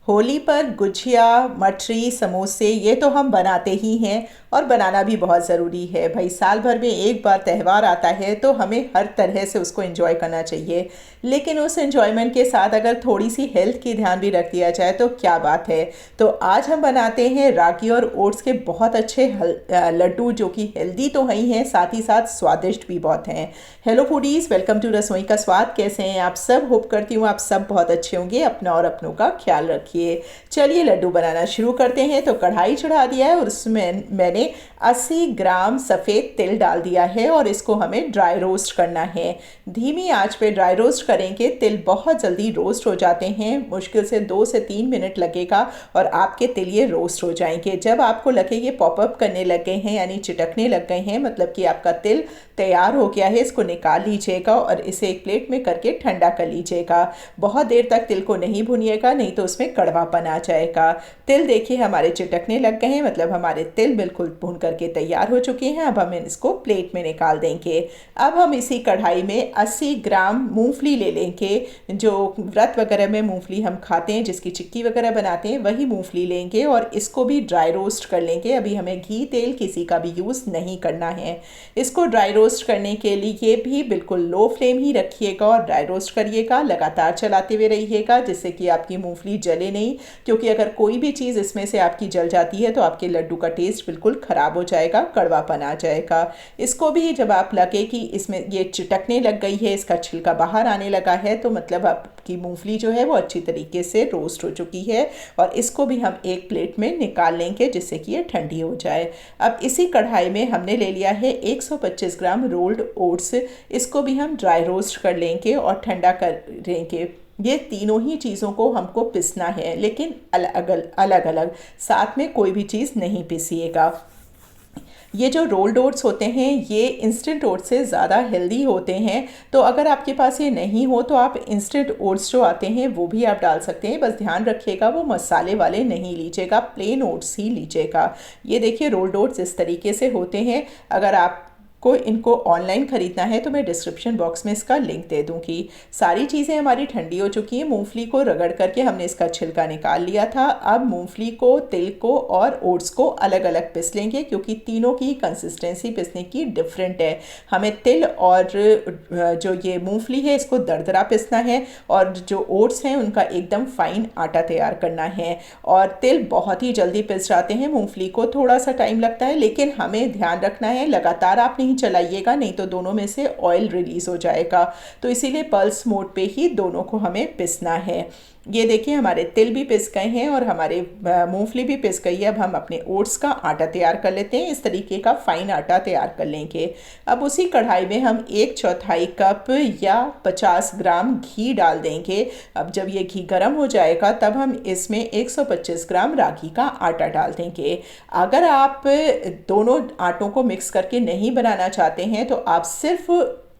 होली पर गुजिया, मठरी, समोसे ये तो हम बनाते ही हैं और बनाना भी बहुत ज़रूरी है भाई। साल भर में एक बार त्यौहार आता है तो हमें हर तरह से उसको एंजॉय करना चाहिए। लेकिन उस एंजॉयमेंट के साथ अगर थोड़ी सी हेल्थ की ध्यान भी रख दिया जाए तो क्या बात है। तो आज हम बनाते हैं रागी और ओट्स के बहुत अच्छे लड्डू, जो कि हेल्दी तो हैं ही हैं, साथ ही साथ स्वादिष्ट भी बहुत हैं। हेलो फूडीज़, वेलकम टू रसोई का स्वाद। कैसे हैं आप सब? होप करती हूँ आप सब बहुत अच्छे होंगे। अपना और अपनों का ख्याल रखिए। चलिए लड्डू बनाना शुरू करते हैं। तो कढ़ाई चढ़ा दिया है और उसमें मैंने 80 ग्राम सफ़ेद तिल डाल दिया है और इसको हमें ड्राई रोस्ट करना है। धीमी आंच पे ड्राई रोस्ट करेंगे। तिल बहुत जल्दी रोस्ट हो जाते हैं, मुश्किल से 2 से 3 मिनट लगेगा और आपके तिल ये रोस्ट हो जाएंगे। जब आपको लगे ये पॉपअप करने लग गए हैं, यानी चिटकने लग गए हैं, मतलब कि आपका तिल तैयार हो गया है। इसको निकाल लीजिएगा और इसे एक प्लेट में करके ठंडा कर लीजिएगा। बहुत देर तक तिल को नहीं भूनिएगा, नहीं तो उसमें कड़वापन आ जाएगा। तिल देखिए हमारे चिटकने लग गए हैं, मतलब हमारे तिल बिल्कुल भून करके तैयार हो चुके हैं। अब हम इसको प्लेट में निकाल देंगे। अब हम इसी कढ़ाई में 80 ग्राम मूंगफली ले लेंगे। जो व्रत वगैरह में मूंगफली हम खाते हैं, जिसकी चिक्की वगैरह बनाते हैं, वही मूंगफली लेंगे और इसको भी ड्राई रोस्ट कर लेंगे। अभी हमें घी तेल किसी का भी यूज़ नहीं करना है। इसको ड्राई रोस्ट करने के लिए भी बिल्कुल लो फ्लेम ही रखिएगा और ड्राई रोस्ट करिएगा। लगातार चलाते हुए रहिएगा जिससे कि आपकी मूंगफली जले नहीं, क्योंकि अगर कोई भी चीज़ इसमें से आपकी जल जाती है तो आपके लड्डू का टेस्ट बिल्कुल ख़राब हो जाएगा, कड़वापन आ जाएगा। इसको भी जब आप लगे कि इसमें ये चिटकने लग गई है, इसका छिलका बाहर आने लगा है, तो मतलब आपकी मूंगफली जो है वो अच्छी तरीके से रोस्ट हो चुकी है और इसको भी हम एक प्लेट में निकाल लेंगे जिससे कि ये ठंडी हो जाए। अब इसी कढ़ाई में हमने ले लिया है 125 ग्राम रोल्ड ओट्स। इसको भी हम ड्राई रोस्ट कर लेंगे और ठंडा कर लेंगे। ये तीनों ही चीज़ों को हमको पिसना है, लेकिन अलग अलग, साथ में कोई भी चीज़ नहीं पिसिएगा। ये जो रोल्ड ओट्स होते हैं ये इंस्टेंट ओट्स से ज़्यादा हेल्दी होते हैं। तो अगर आपके पास ये नहीं हो तो आप इंस्टेंट ओट्स जो आते हैं वो भी आप डाल सकते हैं। बस ध्यान रखिएगा वो मसाले वाले नहीं लीजिएगा, प्लेन ओट्स ही लीजिएगा। ये देखिए रोल्ड ओट्स इस तरीके से होते हैं। अगर आप को इनको ऑनलाइन ख़रीदना है तो मैं डिस्क्रिप्शन बॉक्स में इसका लिंक दे दूँगी। सारी चीज़ें हमारी ठंडी हो चुकी हैं। मूंगफली को रगड़ करके हमने इसका छिलका निकाल लिया था। अब मूंगफली को, तिल को और ओट्स को अलग अलग पिस लेंगे, क्योंकि तीनों की कंसिस्टेंसी पिसने की डिफरेंट है। हमें तिल और जो ये मूंगफली है इसको दरदरा पिसना है और जो ओट्स हैं उनका एकदम फाइन आटा तैयार करना है। और तिल बहुत ही जल्दी पिस जाते हैं, मूंगफली को थोड़ा सा टाइम लगता है, लेकिन हमें ध्यान रखना है लगातार आप नहीं चलाइएगा, नहीं तो दोनों में से ऑयल रिलीज हो जाएगा। तो इसीलिए पल्स मोड पे ही दोनों को हमें पिसना है। ये देखिए हमारे तिल भी पिस गए हैं और हमारे मूंगफली भी पिस गई है। अब हम अपने ओट्स का आटा तैयार कर लेते हैं। इस तरीके का फाइन आटा तैयार कर लेंगे। अब उसी कढ़ाई में हम 1/4 कप या 50 ग्राम घी डाल देंगे। अब जब ये घी गर्म हो जाएगा तब हम इसमें 125 ग्राम रागी का आटा डाल देंगे। अगर आप दोनों आटों को मिक्स करके नहीं बनाना चाहते हैं तो आप सिर्फ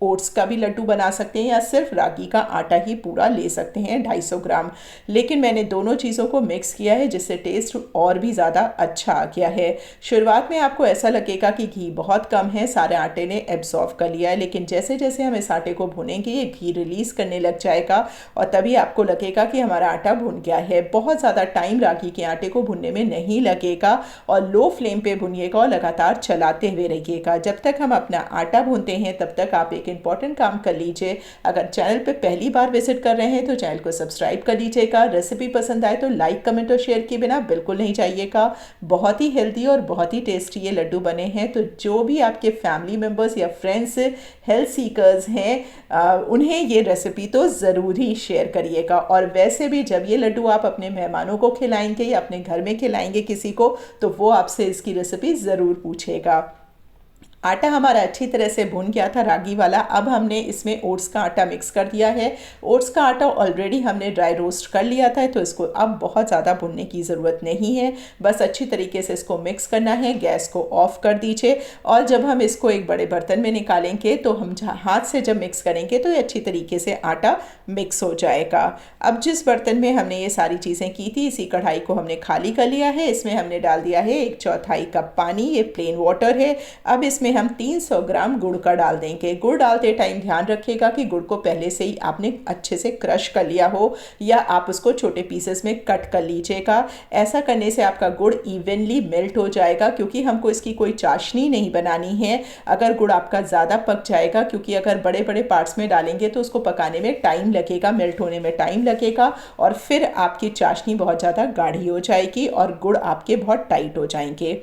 ओट्स का भी लड्डू बना सकते हैं या सिर्फ रागी का आटा ही पूरा ले सकते हैं 250 ग्राम। लेकिन मैंने दोनों चीज़ों को मिक्स किया है जिससे टेस्ट और भी ज़्यादा अच्छा आ गया है। शुरुआत में आपको ऐसा लगेगा कि घी बहुत कम है, सारे आटे ने एब्जॉर्व कर लिया है, लेकिन जैसे जैसे हम इस आटे को भुनेंगे ये घी रिलीज़ करने लग जाएगा और तभी आपको लगेगा कि हमारा आटा भुन गया है। बहुत ज़्यादा टाइम रागी के आटे को भुनने में नहीं लगेगा और लो फ्लेम पर भुनिएगा और लगातार चलाते हुए रहिएगा। जब तक हम अपना आटा भूनते हैं तब तक आप एक इंपॉर्टेंट काम कर लीजिए। अगर चैनल पे पहली बार विजिट कर रहे हैं तो चैनल को सब्सक्राइब कर लीजिएगा। रेसिपी पसंद आए तो लाइक, कमेंट और शेयर किए बिना बिल्कुल नहीं जाइएगा। बहुत ही हेल्दी और बहुत ही टेस्टी ये लड्डू बने हैं। तो जो भी आपके फैमिली मेम्बर्स या फ्रेंड्स हेल्थ सीकर्स हैं उन्हें ये रेसिपी तो ज़रूर ही शेयर करिएगा। और वैसे भी जब ये लड्डू आप अपने मेहमानों को खिलाएंगे या अपने घर में खिलाएंगे किसी को, तो वो आपसे इसकी रेसिपी ज़रूर पूछेगा। आटा हमारा अच्छी तरह से भुन गया था रागी वाला। अब हमने इसमें ओट्स का आटा मिक्स कर दिया है। ओट्स का आटा ऑलरेडी हमने ड्राई रोस्ट कर लिया था, तो इसको अब बहुत ज़्यादा भुनने की ज़रूरत नहीं है। बस अच्छी तरीके से इसको मिक्स करना है। गैस को ऑफ कर दीजिए और जब हम इसको एक बड़े बर्तन में निकालेंगे तो हम हाथ से जब मिक्स करेंगे तो ये अच्छी तरीके से आटा मिक्स हो जाएगा। अब जिस बर्तन में हमने ये सारी चीज़ें की थी, इसी कढ़ाई को हमने खाली कर लिया है। इसमें हमने डाल दिया है 1/4 कप पानी, ये प्लेन वाटर है। अब इसमें इसमें हम 300 ग्राम गुड़ का डाल देंगे। गुड़ डालते टाइम ध्यान रखिएगा कि गुड़ को पहले से ही आपने अच्छे से क्रश कर लिया हो या आप उसको छोटे पीसेस में कट कर लीजिएगा। ऐसा करने से आपका गुड़ इवनली मेल्ट हो जाएगा, क्योंकि हमको इसकी कोई चाशनी नहीं बनानी है। अगर गुड़ आपका ज़्यादा पक जाएगा, क्योंकि अगर बड़े बड़े पार्ट्स में डालेंगे तो उसको पकाने में टाइम लगेगा, मेल्ट होने में टाइम लगेगा, और फिर आपकी चाशनी बहुत ज़्यादा गाढ़ी हो जाएगी और गुड़ आपके बहुत टाइट हो जाएंगे।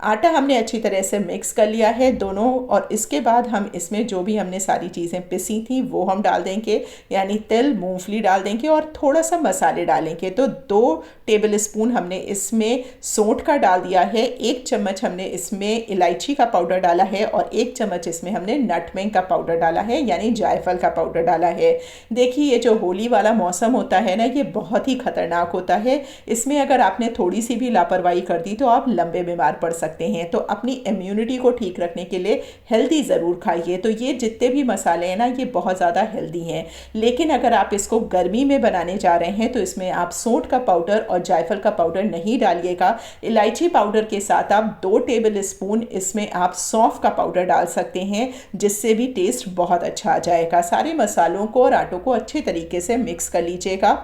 आटा हमने अच्छी तरह से मिक्स कर लिया है दोनों, और इसके बाद हम इसमें जो भी हमने सारी चीज़ें पिसी थी वो हम डाल देंगे, यानी तिल, मूंगफली डाल देंगे और थोड़ा सा मसाले डालेंगे। तो 2 टेबल स्पून हमने इसमें सौंठ का डाल दिया है, 1 चम्मच हमने इसमें इलायची का पाउडर डाला है और 1 चम्मच इसमें हमने नटमेग का पाउडर डाला है, यानी जायफल का पाउडर डाला है। देखिए, ये जो होली वाला मौसम होता है ना, ये बहुत ही खतरनाक होता है। इसमें अगर आपने थोड़ी सी भी लापरवाही कर दी तो आप लंबे बीमार पड़ सकते हैं। तो अपनी इम्यूनिटी को ठीक रखने के लिए हेल्दी ज़रूर खाइए। तो ये जितने भी मसाले हैं ना, ये बहुत ज़्यादा हेल्दी हैं। लेकिन अगर आप इसको गर्मी में बनाने जा रहे हैं तो इसमें आप सौंठ का पाउडर और जायफल का पाउडर नहीं डालिएगा। इलायची पाउडर के साथ आप 2 टेबल स्पून इसमें आप सौंफ का पाउडर डाल सकते हैं, जिससे भी टेस्ट बहुत अच्छा आ जाएगा। सारे मसालों को और आटों को अच्छे तरीके से मिक्स कर लीजिएगा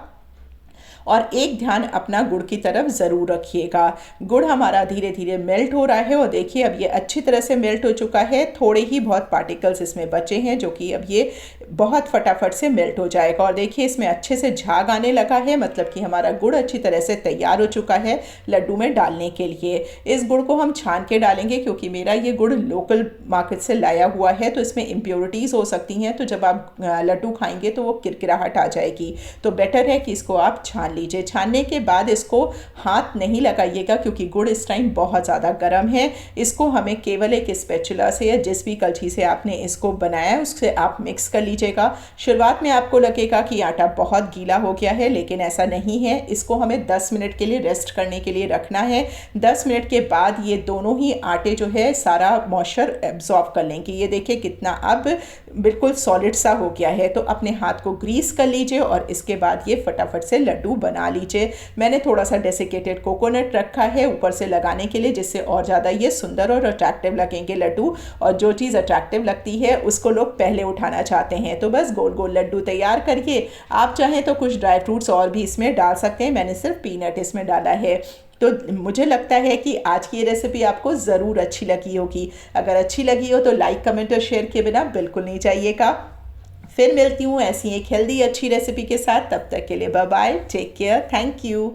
और एक ध्यान अपना गुड़ की तरफ ज़रूर रखिएगा। गुड़ हमारा धीरे धीरे मेल्ट हो रहा है और देखिए अब ये अच्छी तरह से मेल्ट हो चुका है। थोड़े ही बहुत पार्टिकल्स इसमें बचे हैं, जो कि अब ये बहुत फटाफट से मेल्ट हो जाएगा। और देखिए इसमें अच्छे से झाग आने लगा है, मतलब कि हमारा गुड़ अच्छी तरह से तैयार हो चुका है लड्डू में डालने के लिए। इस गुड़ को हम छान के डालेंगे, क्योंकि मेरा ये गुड़ लोकल मार्केट से लाया हुआ है, तो इसमें इम्प्योरिटीज़ हो सकती हैं, तो जब आप लड्डू खाएंगे तो वो किरकिराहट आ जाएगी। तो बेटर है कि इसको आप छान लीजिए। छानने के बाद इसको हाथ नहीं लगाइएगा, क्योंकि गुड़ इस टाइम बहुत ज़्यादा गर्म है। इसको हमें केवल एक स्पैचुला से या जिस भी कलछी से आपने इसको बनाया है उससे आप मिक्स कर लीजिएगा। शुरुआत में आपको लगेगा कि आटा बहुत गीला हो गया है, लेकिन ऐसा नहीं है। इसको हमें 10 मिनट के लिए रेस्ट करने के लिए रखना है। 10 मिनट के बाद ये दोनों ही आटे जो है सारा मॉइस्चर एब्जॉर्ब कर लेंगे। ये देखिए कितना अब बिल्कुल सॉलिड सा हो गया है। तो अपने हाथ को ग्रीस कर लीजिए और इसके बाद ये फटाफट से लड्डू बना लीजिए। मैंने थोड़ा सा डेसिकेटेड कोकोनट रखा है ऊपर से लगाने के लिए, जिससे और ज़्यादा ये सुंदर और अट्रैक्टिव लगेंगे लड्डू। और जो चीज़ अट्रैक्टिव लगती है उसको लोग पहले उठाना चाहते हैं। तो बस गोल गोल लड्डू तैयार करके आप चाहें तो कुछ ड्राई फ्रूट्स और भी इसमें डाल सकते हैं। मैंने सिर्फ पीनट इसमें डाला है। तो मुझे लगता है कि आज की ये रेसिपी आपको ज़रूर अच्छी लगी होगी। अगर अच्छी लगी हो तो लाइक, कमेंट और शेयर किए बिना बिल्कुल नहीं जाइएगा। फिर मिलती हूँ ऐसी एक हेल्दी अच्छी रेसिपी के साथ। तब तक के लिए bye bye, take care, thank you.